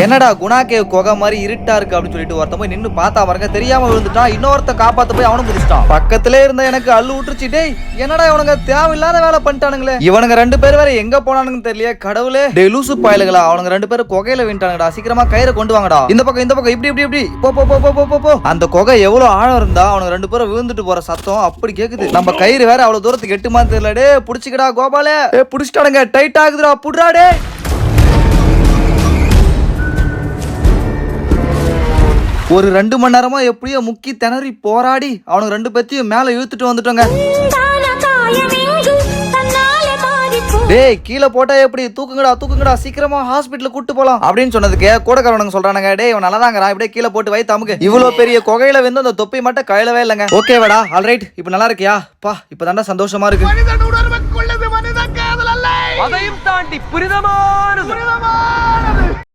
என்னடா குணாக்கே குகை மாதிரி இருட்டா இருக்கு அப்படின்னு சொல்லிட்டு ஒருத்த போய் நின்னு பார்த்தா பாருங்க, தெரியாம விழுந்துட்டான். இன்னொருத்த காப்பாத்த போய் அவனும் குதிச்சிட்டான். பக்கத்திலே இருந்த எனக்கு அள்ளு விட்டுருச்சு. டேய் என்னடா இவனுங்க தேவையில்லாத வேலை பண்ணிட்டானுங்களே. இவனுங்க 2 பேர் வேற எங்க போனானுங்கன்னு தெரியல. கடவுளே, டேய் லூசு பாயலுகளா, அவனுங்க 2 பேரும் குகையில விண்டானுங்கடா. சீக்கிரமா கயிறை கொண்டு வாங்கடா. இந்த பக்கம் இப்படி இப்படி இப்படி போ போ போ போ போ போ. அந்த குகை எவ்வளவு ஆழம் இருந்தா அவனுங்க 2 பேரும் விழுந்துட்டு போற சத்தம் அப்படி கேக்குது. நம்ம கயிறு வேற அவ்வளவு தூரத்துக்கு எட்டுமா தெரியல. டே புடிச்சுக்கடா கோபாலே. புடிச்சிட்டானுங்க, டைட் ஆகுதுடா, புடுறா டே. ஒரு 2 மணி நேரமா எப்படியோ முக்கி திணறி போராடி அவனுக்கு 2 பேத்தையும் மேல இழுத்துட்டு வந்துட்டோங்க. டேய் கீழே போட்டா எப்படி, தூக்குங்கடா சீக்கிரமா ஹாஸ்பிட்டலுக்கு கூட்டு போலாம் அப்படின்னு சொன்னதுக்கு கூடக்காரவனுங்க சொல்றானுங்க, டேய் இவன் நல்லாதாங்கறான், இப்படியே கீழே போட்டு வை தமுக்கு. இவ்வளவு பெரிய குகையில வந்து அந்த தொப்பி மட்டும் கையிலவே இல்லங்க. ஓகேவாடா, ஆல்ரைட், இப்போ நல்லா இருக்கியா? பா இப்பதான்டா சந்தோஷமா இருக்கு. மனிதன் உணர்வுக்குள்ளது மனித காதல் அல்ல, அதையும் தாண்டி புனிதமான